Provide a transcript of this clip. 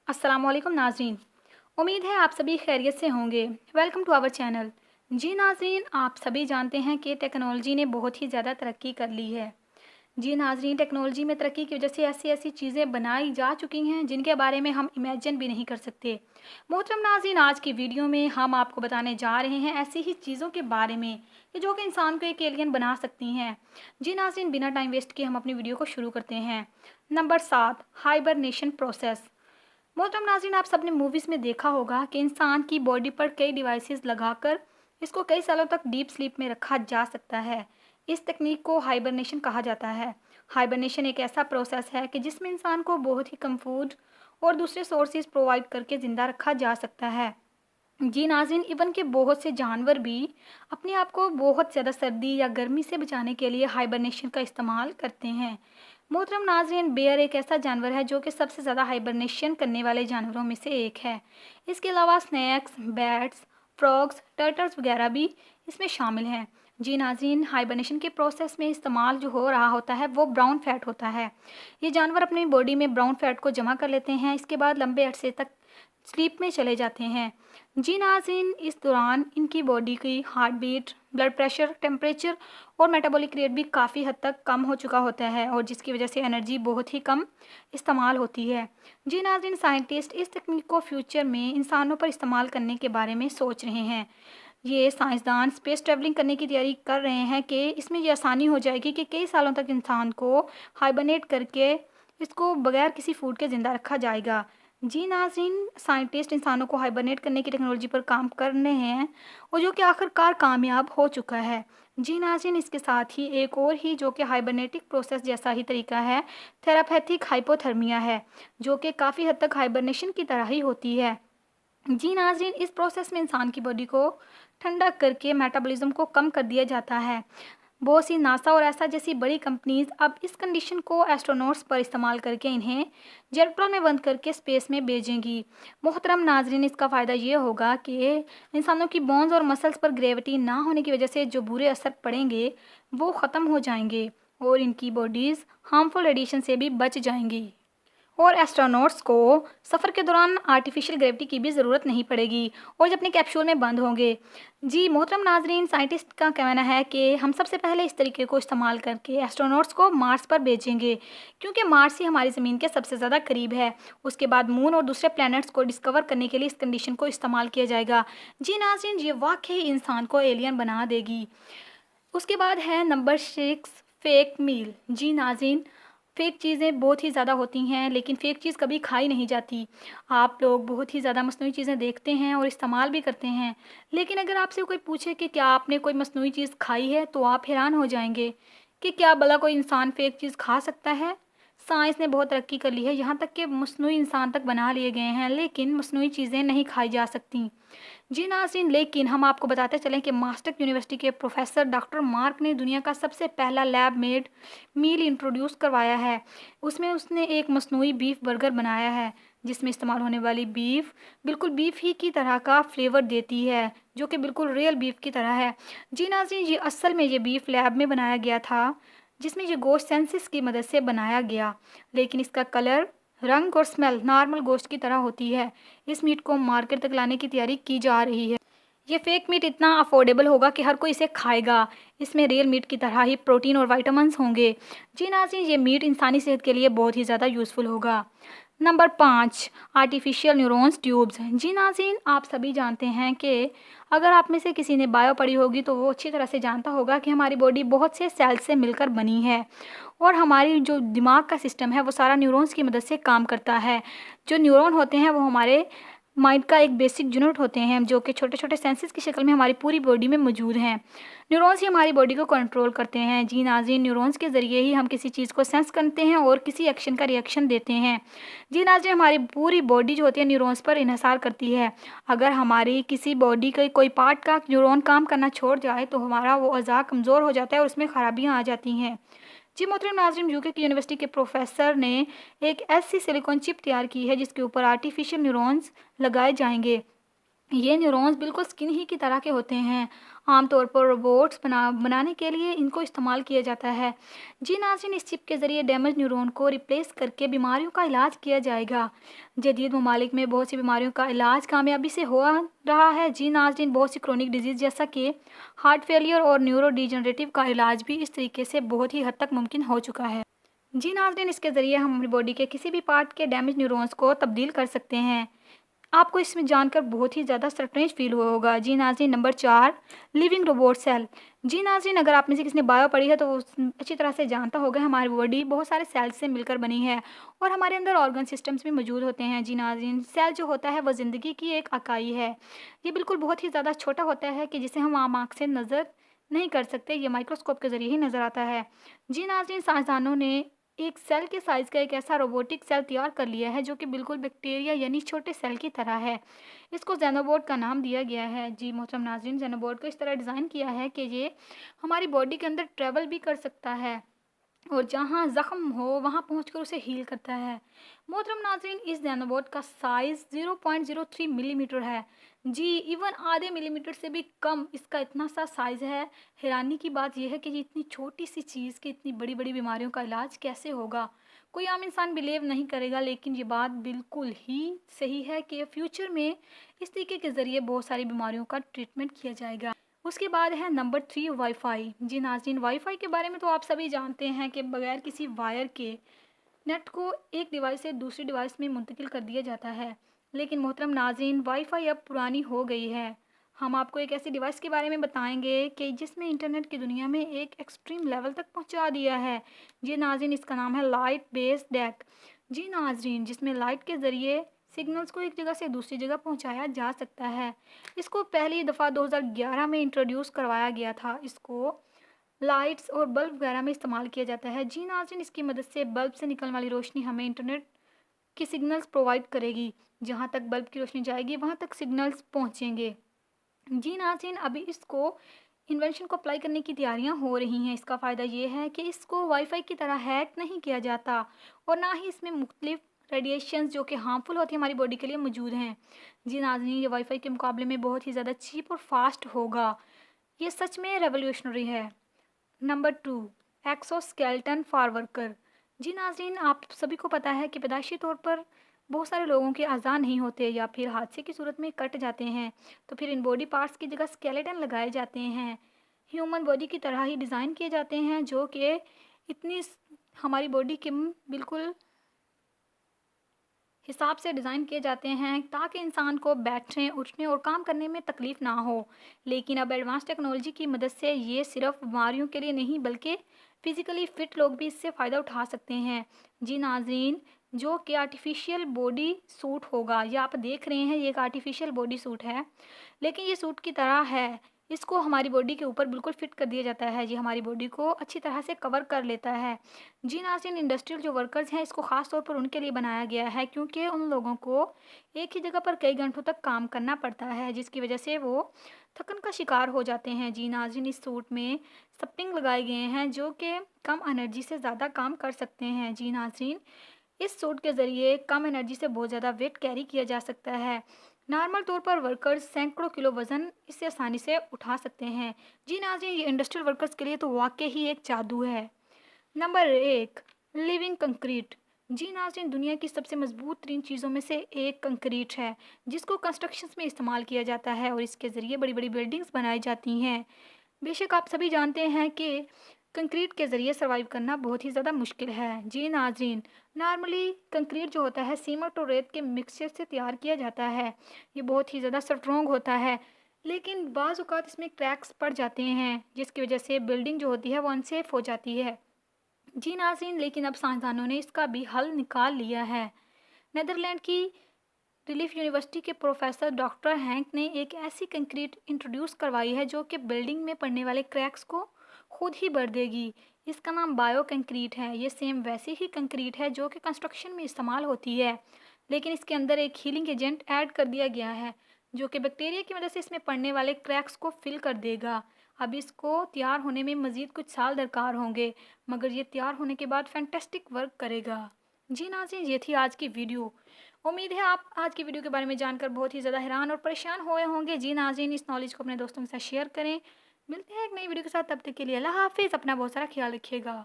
अस्सलाम वालेकुम नाज़रीन। उम्मीद है आप सभी खैरियत से होंगे। Welcome to our channel. जी नाज़रीन, आप सभी जानते हैं कि टेक्नोलॉजी ने बहुत ही ज़्यादा तरक्की कर ली है। जी नाज़रीन, टेक्नोलॉजी में तरक्की की वजह से ऐसी-ऐसी चीज़ें बनाई जा चुकी हैं जिनके बारे में हम इमेजिन भी नहीं कर सकते। मोहतरम नाज़रीन, आज की वीडियो में हम आपको बताने जा रहे हैं ऐसी ही चीज़ों के बारे में कि जो कि इंसान को एक एलियन बना सकती हैं। जी नाज़रीन, बिना टाइम वेस्ट किए हम अपनी वीडियो को शुरू करते हैं। Number 7, hibernation process. मोहतरम नाज़रीन, आप सबने मूवीज़ में देखा होगा कि इंसान की बॉडी पर कई डिवाइसेस लगाकर इसको कई सालों तक डीप स्लीप में रखा जा सकता है। इस तकनीक को हाइबरनेशन कहा जाता है। हाइबरनेशन एक ऐसा प्रोसेस है कि जिसमें इंसान को बहुत ही कम फूड और दूसरे सोर्सेज प्रोवाइड करके ज़िंदा रखा जा सकता है। जी नाज़रीन, इवन के बहुत से जानवर भी अपने आप को बहुत ज़्यादा सर्दी या गर्मी से बचाने के लिए हाइबरनेशन का इस्तेमाल करते हैं। मोहतरम नाज़रीन, बेयर एक ऐसा जानवर है जो कि सबसे ज़्यादा हाइबरनेशन करने वाले जानवरों में से एक है। इसके अलावा स्नैक्स, बैट्स, फ्रॉग्स, टर्टल्स वगैरह भी इसमें शामिल हैं। जी नाज़रीन, हाइबरनेशन के प्रोसेस में इस्तेमाल जो हो रहा होता है वो ब्राउन फैट होता है। ये जानवर अपनी बॉडी में ब्राउन फैट को जमा कर लेते हैं, इसके बाद लंबे अरसे तक स्लीप में चले जाते हैं। जी नाज़रीन, इस दौरान इनकी बॉडी की heart beat, blood pressure, temperature और मेटाबॉलिक रेट भी काफ़ी हद तक कम हो चुका होता है और जिसकी वजह से एनर्जी बहुत ही कम इस्तेमाल होती है। जी नाज़रीन, साइंटिस्ट इस तकनीक को फ्यूचर में इंसानों पर इस्तेमाल करने के बारे में सोच रहे हैं। ये साइंसदान स्पेस ट्रैवलिंग करने की तैयारी कर रहे हैं कि इसमें ये आसानी हो जाएगी कि कई सालों तक इंसान को हाइबरनेट करके इसको बगैर किसी फूड के ज़िंदा रखा जाएगा। जी नाज़रीन, साइंटिस्ट इंसानों को हाइबरनेट करने की टेक्नोलॉजी पर काम कर रहे हैं और जो कि आखिरकार कामयाब हो चुका है। जी नाज़रीन, इसके साथ ही एक और ही जो कि हाइबरनेटिक प्रोसेस जैसा ही तरीका है, थेरापेथिक हाइपोथर्मिया है, जो कि काफ़ी हद तक हाइबरनेशन की तरह ही होती है। जी नाज़रीन, इस प्रोसेस में इंसान की बॉडी को ठंडा करके मेटाबॉलिज्म को कम कर दिया जाता है। बहुत सी नासा और ऐसा जैसी बड़ी कंपनीज अब इस कंडीशन को एस्ट्रोनॉट्स पर इस्तेमाल करके इन्हें जेटप्रोन में बंद करके स्पेस में भेजेंगी। मोहतरम नाजरीन, इसका फ़ायदा ये होगा कि इंसानों की बोन्स और मसल्स पर ग्रेविटी ना होने की वजह से जो बुरे असर पड़ेंगे वो ख़त्म हो जाएंगे और इनकी बॉडीज़ हार्मफुल रेडिएशन से भी बच जाएंगी और एस्ट्रोनॉट्स को सफ़र के दौरान आर्टिफिशियल ग्रेविटी की भी ज़रूरत नहीं पड़ेगी और जब अपने कैप्सूल में बंद होंगे। जी मोहतरम नाजरीन, साइंटिस्ट का कहना है कि हम सबसे पहले इस तरीके को इस्तेमाल करके एस्ट्रोनॉट्स को मार्स पर भेजेंगे, क्योंकि मार्स ही हमारी ज़मीन के सबसे ज़्यादा करीब है। उसके बाद मून और दूसरे प्लैनेट्स को डिस्कवर करने के लिए इस कंडीशन को इस्तेमाल किया जाएगा। जी नाजरीन, ये वाकई इंसान को एलियन बना देगी। उसके बाद है नंबर 6, फेक मील। जी नाज़रीन, फ़ेक चीज़ें बहुत ही ज़्यादा होती हैं, लेकिन फ़ेक चीज़ कभी खाई नहीं जाती। आप लोग बहुत ही ज़्यादा मस्नूई चीज़ें देखते हैं और इस्तेमाल भी करते हैं, लेकिन अगर आपसे कोई पूछे कि क्या आपने कोई मस्नूई चीज़ खाई है, तो आप हैरान हो जाएंगे कि क्या भला कोई इंसान फ़ेक चीज़ खा सकता है। साइंस ने बहुत तरक्की कर ली है, यहाँ तक कि मस्नूई इंसान तक बना लिए गए हैं, लेकिन मस्नूई चीज़ें नहीं खाई जा सकती। जी नाज़रीन, लेकिन हम आपको बताते चलें कि मास्टर यूनिवर्सिटी के प्रोफेसर डॉक्टर मार्क ने दुनिया का सबसे पहला लैब मेड मील इंट्रोड्यूस करवाया है। उसमें उसने एक मसनूई बीफ बर्गर बनाया है, जिसमें इस्तेमाल होने वाली बीफ बिल्कुल बीफ ही की तरह का फ्लेवर देती है, जो कि बिल्कुल रियल बीफ की तरह है। जी नाज़रीन, ये असल में ये बीफ लैब में बनाया गया था, जिसमें ये गोश्त सेंसिस की मदद से बनाया गया, लेकिन इसका कलर, रंग और स्मेल नॉर्मल गोश्त की तरह होती है। इस मीट को मार्केट तक लाने की तैयारी की जा रही है। ये फेक मीट इतना अफोर्डेबल होगा कि हर कोई इसे खाएगा। इसमें रियल मीट की तरह ही प्रोटीन और विटामिन्स होंगे। जी नाज़रीन, ये मीट इंसानी सेहत के लिए बहुत ही ज़्यादा यूज़फुल होगा। Number 5, artificial neurons tubes. जी नाज़रीन, आप सभी जानते हैं कि अगर आप में से किसी ने बायो पढ़ी होगी तो वो अच्छी तरह से जानता होगा कि हमारी बॉडी बहुत से सेल से मिलकर बनी है और हमारी जो दिमाग का सिस्टम है वो सारा न्यूरॉन्स की मदद से काम करता है। जो न्यूरॉन होते हैं वो हमारे माइंड का एक बेसिक यूनिट होते हैं, जो कि छोटे छोटे सेंसेस की शक्ल में हमारी पूरी बॉडी में मौजूद हैं। न्यूरॉन्स ही हमारी बॉडी को कंट्रोल करते हैं। जी नाज़रीन, न्यूरॉन्स के ज़रिए ही हम किसी चीज़ को सेंस करते हैं और किसी एक्शन का रिएक्शन देते हैं। जी नाज़रीन, हमारी पूरी बॉडी जो होती है न्यूरॉन्स पर इन्हिसार करती है। अगर हमारी किसी बॉडी के कोई पार्ट का न्यूरॉन काम करना छोड़ जाए तो हमारा वो अज़ा कमज़ोर हो जाता है और उसमें ख़राबियाँ आ जाती हैं। जी मोहतरम नाज़रीन, यूके की यूनिवर्सिटी के प्रोफेसर ने एक ऐसी सिलिकॉन चिप तैयार की है जिसके ऊपर आर्टिफिशियल न्यूरॉन्स लगाए जाएंगे। ये न्यूरॉन्स बिल्कुल स्किन ही की तरह के होते हैं। आमतौर पर रोबोट्स बनाने के लिए इनको इस्तेमाल किया जाता है। जी नाज़रीन, इस चिप के ज़रिए डैमेज न्यूरॉन को रिप्लेस करके बीमारियों का इलाज किया जाएगा। जदीद ममालिक में बहुत सी बीमारियों का इलाज कामयाबी से हो रहा है। जी नाज़रीन, बहुत सी क्रोनिक डिजीज़ जैसा कि हार्ट फेलियर और न्यूरो डिजनरेटिव का इलाज भी इस तरीके से बहुत ही हद तक मुमकिन हो चुका है। जी नाज़रीन, इसके ज़रिए हम अपनी बॉडी के किसी भी पार्ट के डैमेज न्यूरॉन्स को तब्दील कर सकते हैं। आपको इसमें जानकर बहुत ही ज़्यादा सरप्राइज फील हुआ होगा। जी नाज़रीन, नंबर 4, लिविंग रोबोट सेल। जी नाज़रीन, अगर आप में से किसी ने बायो पढ़ी है तो वो अच्छी तरह से जानता होगा हमारी बॉडी बहुत सारे सेल्स से मिलकर बनी है और हमारे अंदर ऑर्गन सिस्टम्स भी मौजूद होते हैं। जी नाज़रीन, सेल जो होता है वह ज़िंदगी की एक इकाई है। ये बिल्कुल बहुत ही ज़्यादा छोटा होता है कि जिसे हम आम आँख से नज़र नहीं कर सकते, ये माइक्रोस्कोप के ज़रिए ही नज़र आता है। जी नाज़रीन, साइंसदानों ने एक सेल के साइज का एक ऐसा रोबोटिक सेल तैयार कर लिया है जो कि बिल्कुल बैक्टीरिया यानी छोटे सेल की तरह है। इसको ज़ेनोबोट का नाम दिया गया है। जी मोहतरम नाज़रीन, ज़ेनोबोट को इस तरह डिज़ाइन किया है कि ये हमारी बॉडी के अंदर ट्रैवल भी कर सकता है और जहाँ ज़ख्म हो वहाँ पहुँचकर उसे हील करता है। मोहतरम नाज़रीन, इस नैनोबोट का साइज़ 0.03 मिलीमीटर है। जी इवन आधे मिलीमीटर से भी कम इसका इतना सा साइज़ है। हैरानी की बात यह है कि ये इतनी छोटी सी चीज़ की इतनी बड़ी बड़ी बीमारियों का इलाज कैसे होगा, कोई आम इंसान बिलीव नहीं करेगा, लेकिन ये बात बिल्कुल ही सही है कि फ्यूचर में इस तरीके के ज़रिए बहुत सारी बीमारियों का ट्रीटमेंट किया जाएगा। उसके बाद है नंबर 3, वाईफाई। जी नाज़रीन, वाईफाई के बारे में तो आप सभी जानते हैं कि बगैर किसी वायर के नेट को एक डिवाइस से दूसरी डिवाइस में मुंतकिल कर दिया जाता है। लेकिन मोहतरम नाज़रीन, वाईफाई अब पुरानी हो गई है। हम आपको एक ऐसी डिवाइस के बारे में बताएंगे कि जिसमें इंटरनेट की दुनिया में एक एक्सट्रीम लेवल तक पहुंचा दिया है। जी नाज़रीन, इसका नाम है लाइट बेस्ड डेक। जी नाज़रीन, जिसमें लाइट के ज़रिए सिग्नल्स को एक जगह से दूसरी जगह पहुंचाया जा सकता है। इसको पहली दफ़ा 2011 में इंट्रोड्यूस करवाया गया था। इसको लाइट्स और बल्ब वगैरह में इस्तेमाल किया जाता है। जी नाज़रीन, इसकी मदद से बल्ब से निकलने वाली रोशनी हमें इंटरनेट की सिग्नल्स प्रोवाइड करेगी। जहाँ तक बल्ब की रोशनी जाएगी वहाँ तक सिग्नल्स पहुँचेंगे। जी नाज़रीन, अभी इसको इन्वेंशन को अप्लाई करने की तैयारियां हो रही हैं। इसका फ़ायदा ये है कि इसको वाईफाई की तरह हैक नहीं किया जाता और ना ही इसमें मुख्तलिफ रेडिएशंस जो कि हार्मफुल होती है हमारी बॉडी के लिए मौजूद हैं। जी नाज़रीन, ये वाईफाई के मुकाबले में बहुत ही ज़्यादा चीप और फास्ट होगा। ये सच में रेवोल्यूशनरी है। Number 2, exoskeleton for worker. जी नाज़रीन, आप सभी को पता है कि पैदाइशी तौर पर बहुत सारे लोगों के अज़ा नहीं होते या फिर हादसे की सूरत में कट जाते हैं, तो फिर इन बॉडी पार्ट्स की जगह स्केलेटन लगाए जाते हैं। ह्यूमन बॉडी की तरह ही डिज़ाइन किए जाते हैं जो कि इतनी हमारी बॉडी के बिल्कुल हिसाब से डिज़ाइन किए जाते हैं ताकि इंसान को बैठने, उठने और काम करने में तकलीफ़ ना हो। लेकिन अब एडवांस टेक्नोलॉजी की मदद से ये सिर्फ बीमारियों के लिए नहीं बल्कि फ़िज़िकली फ़िट लोग भी इससे फ़ायदा उठा सकते हैं। जी नाज़रीन, जो कि आर्टिफ़िशियल बॉडी सूट होगा, ये आप देख रहे हैं, ये एक आर्टिफ़िशियल बॉडी सूट है, लेकिन ये सूट की तरह है। इसको हमारी बॉडी के ऊपर बिल्कुल फ़िट कर दिया जाता है। ये हमारी बॉडी को अच्छी तरह से कवर कर लेता है। जी नाज़रीन, इंडस्ट्रियल जो वर्कर्स हैं इसको ख़ास तौर पर उनके लिए बनाया गया है क्योंकि उन लोगों को एक ही जगह पर कई घंटों तक काम करना पड़ता है जिसकी वजह से वो थकन का शिकार हो जाते हैं। जी नाज़रीन, इस सूट में स्प्रिंग लगाए गए हैं जो कि कम एनर्जी से ज़्यादा काम कर सकते हैं। जी नाज़रीन, इस सूट के ज़रिए कम एनर्जी से बहुत ज़्यादा वेट कैरी किया जा सकता है। नॉर्मल तौर पर वर्कर्स सैकड़ों किलो वज़न इससे आसानी से उठा सकते हैं। जी नाज़रीन, ये इंडस्ट्रियल वर्कर्स के लिए तो वाकई ही एक जादू है। Number 1, living concrete. जी नाज़रीन, दुनिया की सबसे मजबूत 3 चीज़ों में से एक कंक्रीट है जिसको कंस्ट्रक्शंस में इस्तेमाल किया जाता है और इसके ज़रिए बड़ी बड़ी बिल्डिंग्स बनाई जाती हैं। बेशक आप सभी जानते हैं कि कंक्रीट के ज़रिए सर्वाइव करना बहुत ही ज़्यादा मुश्किल है। जी नाज़रीन, नॉर्मली कंक्रीट जो होता है सीमेंट और रेत के मिक्सचर से तैयार किया जाता है। ये बहुत ही ज़्यादा स्ट्रॉन्ग होता है, लेकिन बाज़ औक़ात इसमें क्रैक्स पड़ जाते हैं जिसकी वजह से बिल्डिंग जो होती है वो अनसेफ हो जाती है। जी नाज़रीन, लेकिन अब साइंसदानों ने इसका भी हल निकाल लिया है। नेदरलैंड की रिलीफ यूनिवर्सिटी के प्रोफेसर डॉक्टर हैंक ने एक ऐसी कंक्रीट इंट्रोड्यूस करवाई है जो कि बिल्डिंग में पड़ने वाले क्रैक्स को खुद ही भर देगी। इसका नाम बायो कंक्रीट है। ये सेम वैसी ही कंक्रीट है जो कि कंस्ट्रक्शन में इस्तेमाल होती है, लेकिन इसके अंदर एक हीलिंग एजेंट ऐड कर दिया गया है जो कि बैक्टीरिया की मदद से इसमें पड़ने वाले क्रैक्स को फिल कर देगा। अब इसको तैयार होने में मज़ीद कुछ साल दरकार होंगे, मगर ये तैयार होने के बाद फैंटेस्टिक वर्क करेगा। جی ناظرین، یہ تھی آج کی ویڈیو۔ امید ہے آپ آج کی ویڈیو کے بارے میں جان کر بہت ہی زیادہ حیران اور پریشان ہوئے ہوں گے۔ جی ناظرین، اس نالج کو اپنے دوستوں کے ساتھ شیئر کریں۔ ملتے ہیں ایک نئی ویڈیو کے ساتھ، تب تک کے لیے اللہ حافظ، اپنا بہت سارا خیال رکھیے گا۔